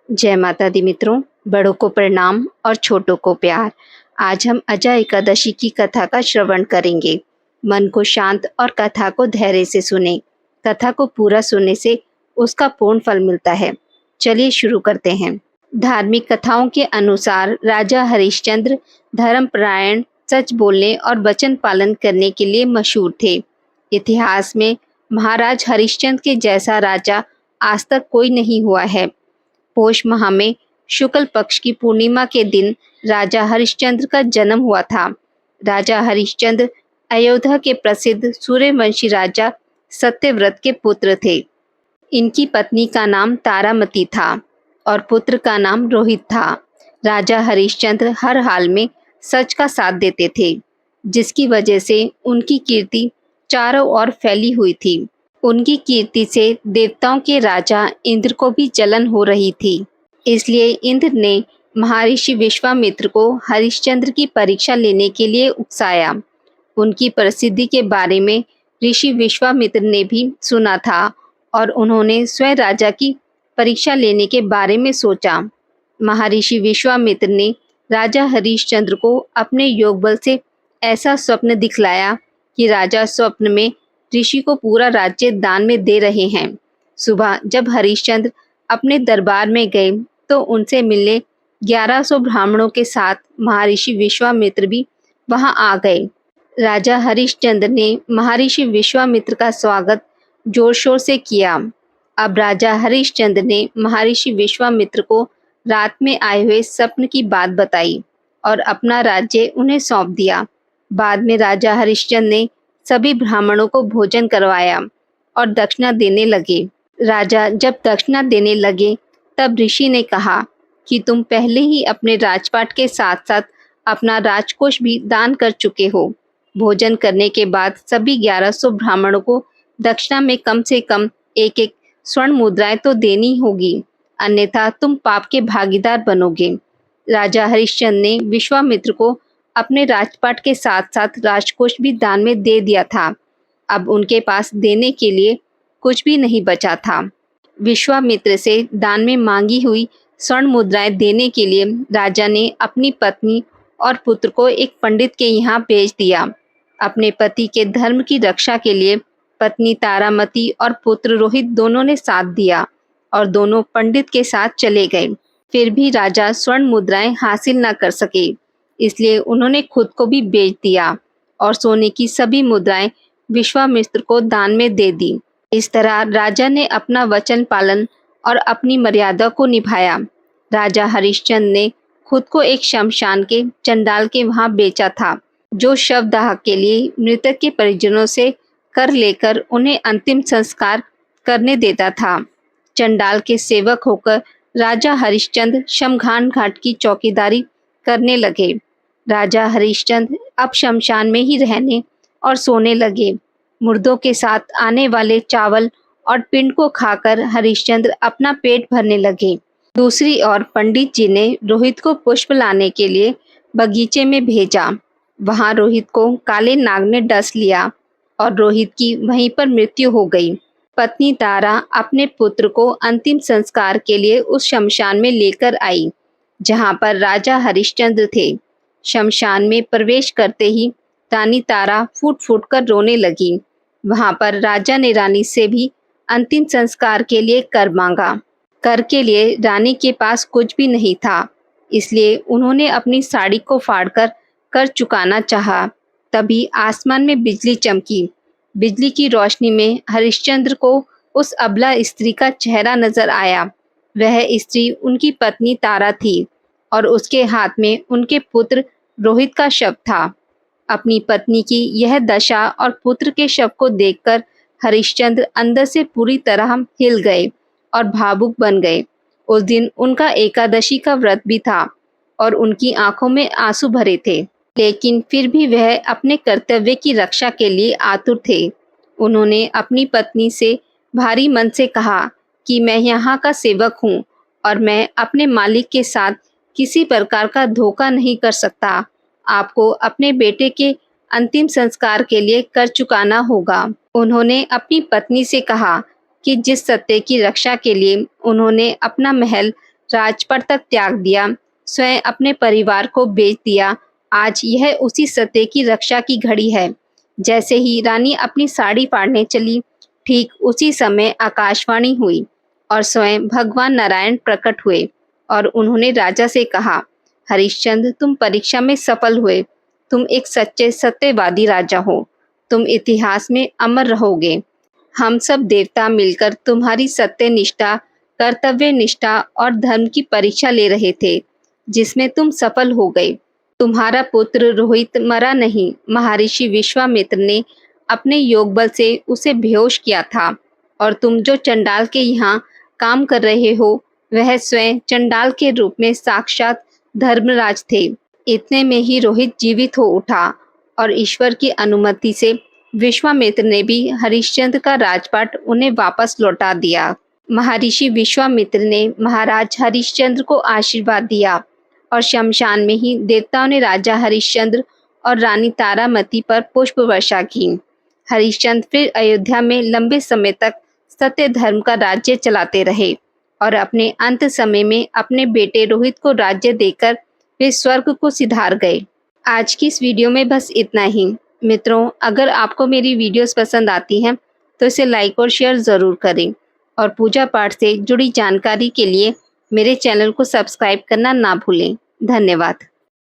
जय माता दी मित्रों, बड़ों को प्रणाम और छोटों को प्यार। आज हम अजा एकादशी की कथा का श्रवण करेंगे। मन को शांत और कथा को धैर्य से सुने। कथा को पूरा सुनने से उसका पूर्ण फल मिलता है। चलिए शुरू करते हैं। धार्मिक कथाओं के अनुसार राजा हरिश्चंद्र धर्मपरायण, सच बोलने और वचन पालन करने के लिए मशहूर थे। इतिहास में महाराज हरिश्चंद्र के जैसा राजा आज तक कोई नहीं हुआ है। पोष माह में शुक्ल पक्ष की पूर्णिमा के दिन राजा हरिश्चंद्र का जन्म हुआ था। राजा हरिश्चंद्र अयोध्या के प्रसिद्ध सूर्यवंशी राजा सत्यव्रत के पुत्र थे। इनकी पत्नी का नाम तारामती था और पुत्र का नाम रोहित था। राजा हरिश्चंद्र हर हाल में सच का साथ देते थे, जिसकी वजह से उनकी कीर्ति चारों ओर फैली हुई थी। उनकी कीर्ति से देवताओं के राजा इंद्र को भी जलन हो रही थी। इसलिए इंद्र ने महर्षि विश्वामित्र को हरिश्चंद्र की परीक्षा लेने के लिए उकसाया। उनकी प्रसिद्धि के बारे में ऋषि विश्वामित्र ने भी सुना था और उन्होंने स्वयं राजा की परीक्षा लेने के बारे में सोचा। महर्षि विश्वामित्र ने राजा हरिश्चंद्र को अपने योग बल से ऐसा स्वप्न दिखलाया कि राजा स्वप्न में ऋषि को पूरा राज्य दान में दे रहे हैं। सुबह जब हरिश्चंद्र अपने दरबार में गए तो उनसे मिलने 1100 ब्राह्मणों के साथ महर्षि विश्वामित्र भी वहां आ गए। राजा हरिश्चंद्र ने महर्षि विश्वामित्र का स्वागत जोर शोर से किया। अब राजा हरिश्चंद्र ने महर्षि विश्वामित्र को रात में आए हुए स्वप्न की बात बताई और अपना राज्य उन्हें सौंप दिया। बाद में राजा हरिश्चंद्र ने सभी ब्राह्मणों को भोजन करवाया और दक्षिणा देने लगे। राजा जब दक्षिणा देने लगे तब ऋषि ने कहा कि तुम पहले ही अपने राजपाट के साथ साथ अपना राजकोष भी दान कर चुके हो। भोजन करने के बाद सभी 1100 ब्राह्मणों को दक्षिणा में कम से कम एक एक स्वर्ण मुद्राएं तो देनी होगी, अन्यथा तुम पाप के भागीदार बनोगे। राजा हरिश्चंद्र ने विश्वामित्र को अपने राजपाट के साथ साथ राजकोष भी दान में दे दिया था। अब उनके पास देने के लिए कुछ भी नहीं बचा था। विश्वामित्र से दान में मांगी हुई स्वर्ण मुद्राएं देने के लिए राजा ने अपनी पत्नी और पुत्र को एक पंडित के यहाँ भेज दिया। अपने पति के धर्म की रक्षा के लिए पत्नी तारामती और पुत्र रोहित दोनों ने साथ दिया और दोनों पंडित के साथ चले गए। फिर भी राजा स्वर्ण मुद्राएं हासिल न कर सके, इसलिए उन्होंने खुद को भी बेच दिया और सोने की सभी मुद्राएं विश्वामित्र को दान में दे दी। इस तरह राजा ने अपना वचन पालन और अपनी मर्यादा को निभाया। राजा हरिश्चंद्र ने खुद को एक शमशान के चंडाल के वहां बेचा था, जो शवदाह के लिए मृतक के परिजनों से कर लेकर उन्हें अंतिम संस्कार करने देता था। चंडाल के सेवक होकर राजा हरिश्चंद्र शमशान घाट की चौकीदारी करने लगे। राजा हरिश्चंद्र अब शमशान में ही रहने और सोने लगे। मुर्दों के साथ आने वाले चावल और पिंड को खाकर हरिश्चंद्र अपना पेट भरने लगे। दूसरी ओर पंडित जी ने रोहित को पुष्प लाने के लिए बगीचे में भेजा। वहां रोहित को काले नाग ने डस लिया और रोहित की वहीं पर मृत्यु हो गई। पत्नी तारा अपने पुत्र को अंतिम संस्कार के लिए उस शमशान में लेकर आई जहां पर राजा हरिश्चंद्र थे। शमशान में प्रवेश करते ही रानी तारा फूट फूट कर रोने लगी। वहां पर राजा ने रानी से भी अंतिम संस्कार के लिए कर मांगा। कर के लिए रानी के पास कुछ भी नहीं था, इसलिए उन्होंने अपनी साड़ी को फाड़कर कर चुकाना चाहा। तभी आसमान में बिजली चमकी। बिजली की रोशनी में हरिश्चंद्र को उस अबला स्त्री का चेहरा नजर आया। वह स्त्री उनकी पत्नी तारा थी और उसके हाथ में उनके पुत्र रोहित का शव था। अपनी पत्नी की यह दशा और पुत्र के शव को देखकर हरिश्चंद्र अंदर से पूरी तरह हिल गए और भावुक बन गए। उस दिन उनका एकादशी का व्रत भी था और उनकी आंखों में आंसू भरे थे, लेकिन फिर भी वह अपने कर्तव्य की रक्षा के लिए आतुर थे। उन्होंने अपनी पत्नी से भारी मन से कहा कि मैं यहाँ का सेवक हूँ और मैं अपने मालिक के साथ किसी प्रकार का धोखा नहीं कर सकता। आपको अपने बेटे के अंतिम संस्कार के लिए कर चुकाना होगा। उन्होंने अपनी पत्नी से कहा कि जिस सत्य की रक्षा के लिए उन्होंने अपना महल राजपाट तक त्याग दिया, स्वयं अपने परिवार को बेच दिया। आज यह उसी सत्य की रक्षा की घड़ी है। जैसे ही रानी अपनी साड़ी फाड़ने चली, ठीक उसी समय आकाशवाणी हुई और स्वयं भगवान नारायण प्रकट हुए और उन्होंने राजा से कहा, हरिश्चंद्र, तुम परीक्षा में सफल हुए। तुम एक सच्चे सत्यवादी राजा हो। तुम इतिहास में अमर रहोगे। हम सब देवता मिलकर तुम्हारी सत्य निष्ठा, कर्तव्य निष्ठा और धर्म की परीक्षा ले रहे थे, जिसमें तुम सफल हो गए। तुम्हारा पुत्र रोहित मरा नहीं, महर्षि विश्वामित्र ने अपने योग बल से उसे बेहोश किया था। और तुम जो चंडाल के यहाँ काम कर रहे हो, वह स्वयं चंडाल के रूप में साक्षात धर्मराज थे। इतने में ही रोहित जीवित हो उठा और ईश्वर की अनुमति से विश्वामित्र ने भी हरिश्चंद्र का राजपाट उन्हें वापस लौटा दिया। महर्षि विश्वामित्र ने महाराज हरिश्चंद्र को आशीर्वाद दिया और शमशान में ही देवताओं ने राजा हरिश्चंद्र और रानी तारामती पर पुष्प वर्षा की। हरिश्चंद्र फिर अयोध्या में लंबे समय तक सत्य धर्म का राज्य चलाते रहे और अपने अंत समय में अपने बेटे रोहित को राज्य देकर वे स्वर्ग को सिधार गए। आज की इस वीडियो में बस इतना ही। मित्रों, अगर आपको मेरी वीडियोस पसंद आती हैं तो इसे लाइक और शेयर ज़रूर करें और पूजा पाठ से जुड़ी जानकारी के लिए मेरे चैनल को सब्सक्राइब करना ना भूलें। धन्यवाद।